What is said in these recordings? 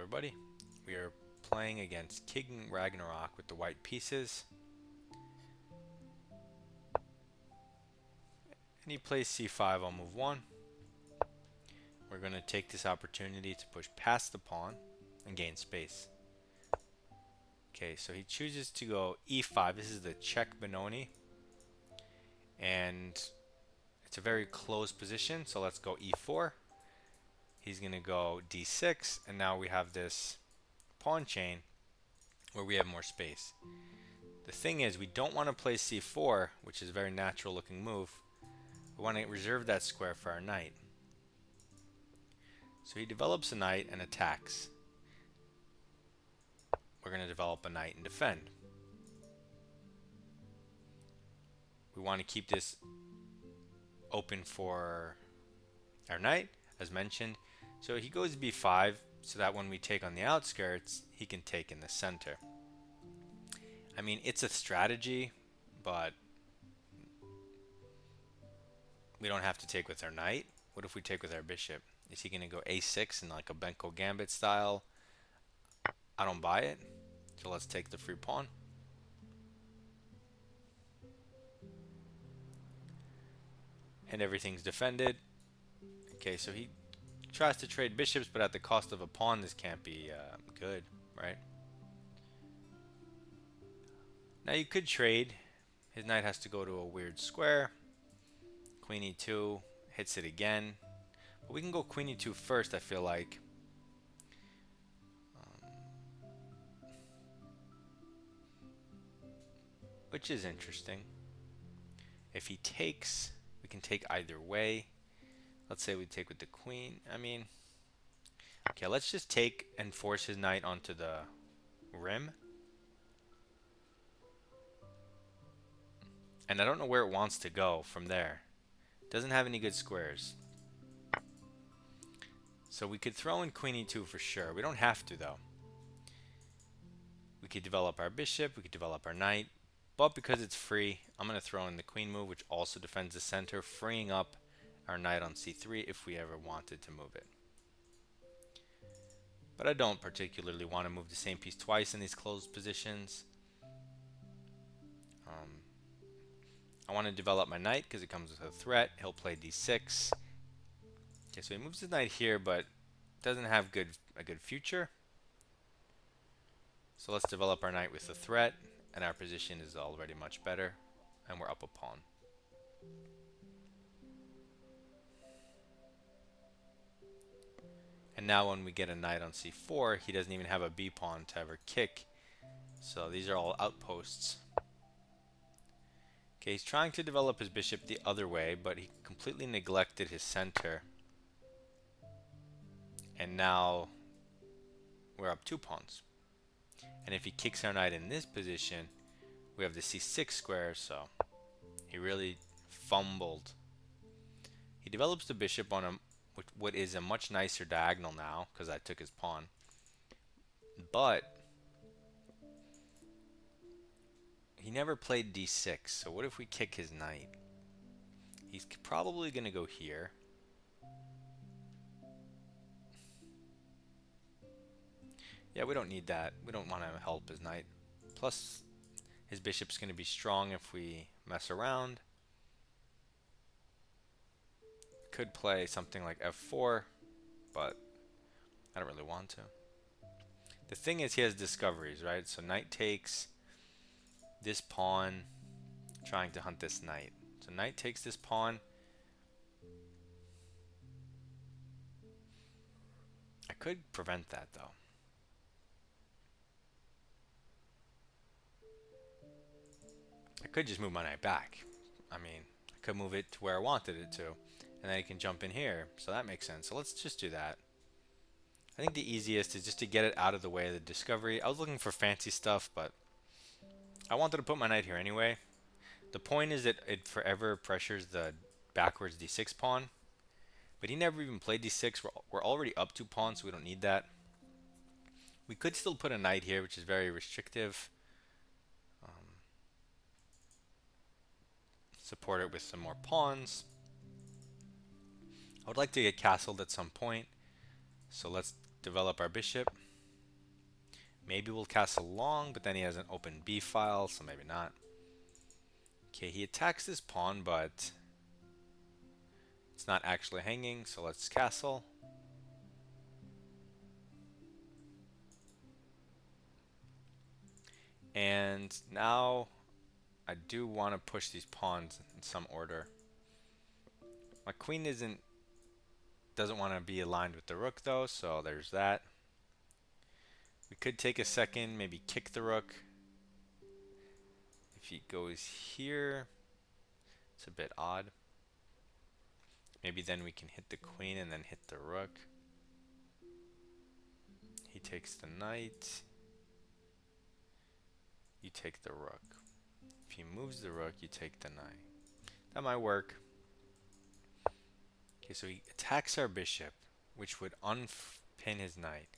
everybody. We are playing against King Ragnarok with the white pieces. And he plays c5 on move 1. We're going to take this opportunity to push past the pawn and gain space. Okay, so he chooses to go e5. This is the check Benoni. And it's a very close position, so let's go e4. He's going to go d6, and now we have this pawn chain where we have more space. The thing is, we don't want to play c4, which is a very natural looking move. We want to reserve that square for our knight. So he develops a knight and attacks. We're going to develop a knight and defend. We want to keep this open for our knight, as mentioned. So he goes b5, so that when we take on the outskirts, he can take in the center. I mean, it's a strategy, but we don't have to take with our knight. What if we take with our bishop? Is he going to go a6 in like a Benko Gambit style? I don't buy it. So let's take the free pawn. And everything's defended. Okay, so he tries to trade bishops, but at the cost of a pawn. This can't be good, right? Now you could trade. His knight has to go to a weird square. Queen e2 hits it again. But we can go queen e2 first, I feel like. Which is interesting. If he takes, we can take either way. Let's say we take with the queen. I mean, okay, let's just take and force his knight onto the rim. And I don't know where it wants to go from there. Doesn't have any good squares. So we could throw in queen e2 for sure. We don't have to, though. We could develop our bishop. We could develop our knight. But because it's free, I'm going to throw in the queen move, which also defends the center, freeing up our knight on c3 if we ever wanted to move it. But I don't particularly want to move the same piece twice in these closed positions. I want to develop my knight because it comes with a threat. He'll play d6. Okay, so he moves his knight here, but doesn't have a good future. So let's develop our knight with a threat, and our position is already much better, and we're up a pawn. And now when we get a knight on c4, he doesn't even have a b pawn to ever kick. So these are all outposts. Okay, he's trying to develop his bishop the other way, but he completely neglected his center. And now we're up 2 pawns. And if he kicks our knight in this position, we have the c6 square, so he really fumbled. He develops the bishop on what is a much nicer diagonal now, because I took his pawn. But he never played d6, so what if we kick his knight? He's probably going to go here. Yeah, we don't need that. We don't want to help his knight. Plus, his bishop's going to be strong if we mess around. Could play something like f4, but I don't really want to. The thing is, he has discoveries, right? So knight takes this pawn, trying to hunt this knight. So knight takes this pawn. I could prevent that, though. I could just move my knight back. I mean, I could move it to where I wanted it to, and then he can jump in here. So that makes sense. So let's just do that. I think the easiest is just to get it out of the way of the discovery. I was looking for fancy stuff, but I wanted to put my knight here anyway. The point is that it forever pressures the backwards d6 pawn, but he never even played d6. We're already up 2 pawns, so we don't need that. We could still put a knight here, which is very restrictive. Support it with some more pawns. I would like to get castled at some point, so let's develop our bishop. Maybe we'll castle long, but then he has an open b file, so maybe not. Okay, he attacks this pawn, but it's not actually hanging, so let's castle. And now I do want to push these pawns in some order. My queen doesn't want to be aligned with the rook though, so there's that. We could take a second, maybe kick the rook. If he goes here, it's a bit odd. Maybe then we can hit the queen and then hit the rook. He takes the knight. You take the rook. If he moves the rook, you take the knight. That might work. Okay, so he attacks our bishop, which would unpin his knight.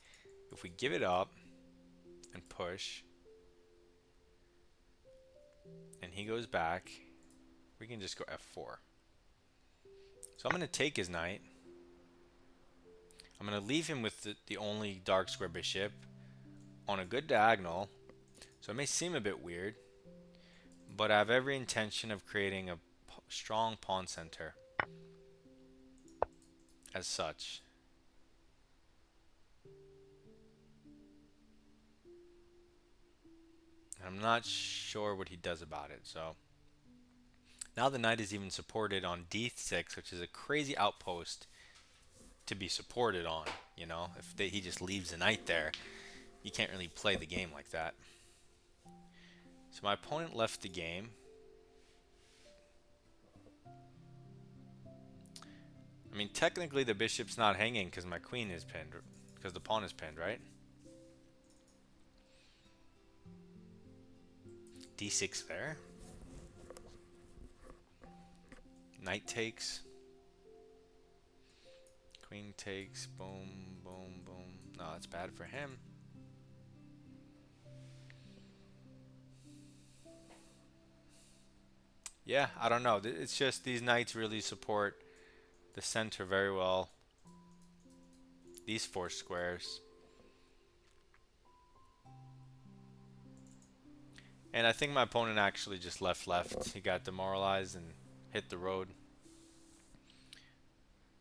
If we give it up and push, and he goes back, we can just go f4. So I'm going to take his knight. I'm going to leave him with the only dark square bishop on a good diagonal. So it may seem a bit weird, but I have every intention of creating a strong pawn center as such. And I'm not sure what he does about it. So now the knight is even supported on d6, which is a crazy outpost to be supported on. You know, if he just leaves the knight there, you can't really play the game like that. So my opponent left the game. I mean, technically the bishop's not hanging because my queen is pinned, because the pawn is pinned, right? d6 there. Knight takes. Queen takes. Boom, boom, boom. No, it's bad for him. Yeah, I don't know. It's just these knights really support the center very well. These four squares. And I think my opponent actually just left. He got demoralized and hit the road.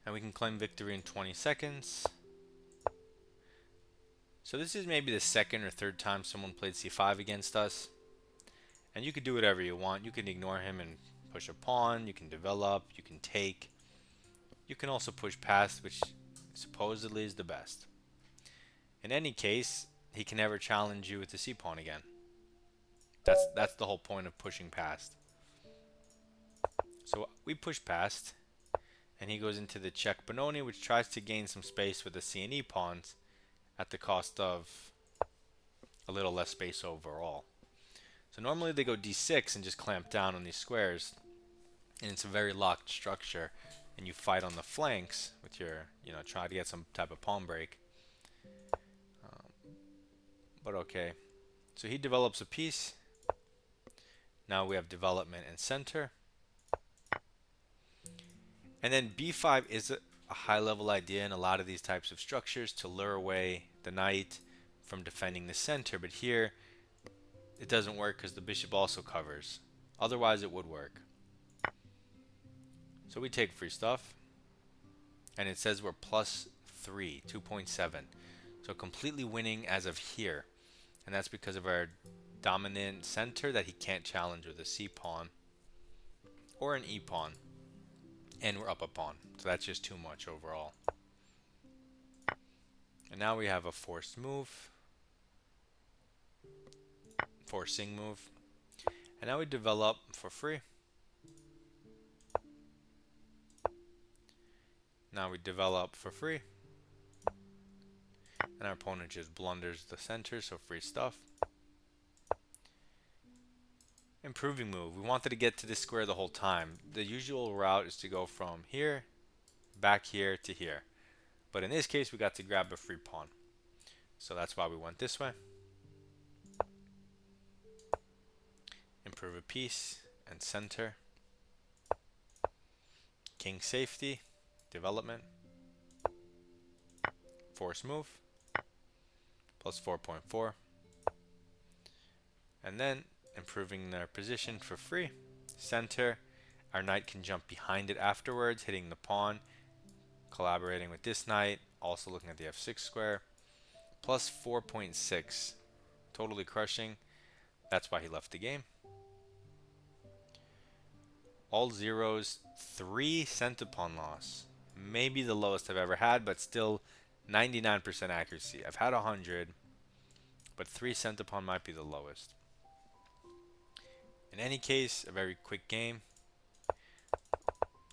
And we can claim victory in 20 seconds. So this is maybe the second or third time someone played c5 against us. And you could do whatever you want. You can ignore him and push a pawn. You can develop. You can take. You can also push past, which supposedly is the best. In any case, he can never challenge you with the c-pawn again. That's the whole point of pushing past. So we push past, and he goes into the check Benoni, which tries to gain some space with the c and e pawns at the cost of a little less space overall. So normally they go d6 and just clamp down on these squares, and it's a very locked structure, and you fight on the flanks with your, try to get some type of pawn break. But okay, so he develops a piece. Now we have development and center. And then b5 is a high level idea in a lot of these types of structures to lure away the knight from defending the center, but here it doesn't work because the bishop also covers. Otherwise it would work. So we take free stuff, and it says we're plus 3, 2.7. So completely winning as of here. And that's because of our dominant center that he can't challenge with a c-pawn or an e-pawn. And we're up a pawn. So that's just too much overall. And now we have a forced move. Forcing move. And now we develop for free. Now we develop for free. And our opponent just blunders the center, so free stuff. Improving move. We wanted to get to this square the whole time. The usual route is to go from here, back here to here. But in this case, we got to grab a free pawn. So that's why we went this way. Improve a piece and center. King safety, development. Force move, plus 4.4. and then improving their position for free. Center, our knight can jump behind it afterwards, hitting the pawn, collaborating with this knight, also looking at the f6 square. Plus 4.6, totally crushing. That's why he left the game. All zeros, 3 cent pawn loss. Maybe the lowest I've ever had, but still 99% accuracy. I've had 100, but 3 cent pawn might be the lowest. In any case, a very quick game.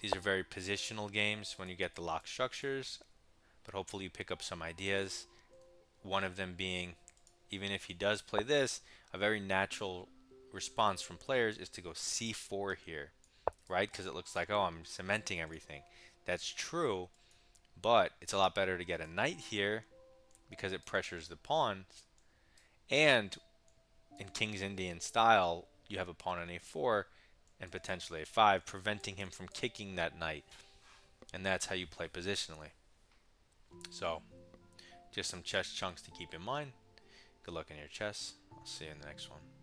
These are very positional games when you get the lock structures, but hopefully you pick up some ideas. One of them being, even if he does play this, a very natural response from players is to go c4 here, right? Because it looks like, oh, I'm cementing everything. That's true, but it's a lot better to get a knight here because it pressures the pawns. And in King's Indian style, you have a pawn on a4 and potentially a5, preventing him from kicking that knight. And that's how you play positionally. So, just some chess chunks to keep in mind. Good luck in your chess. I'll see you in the next one.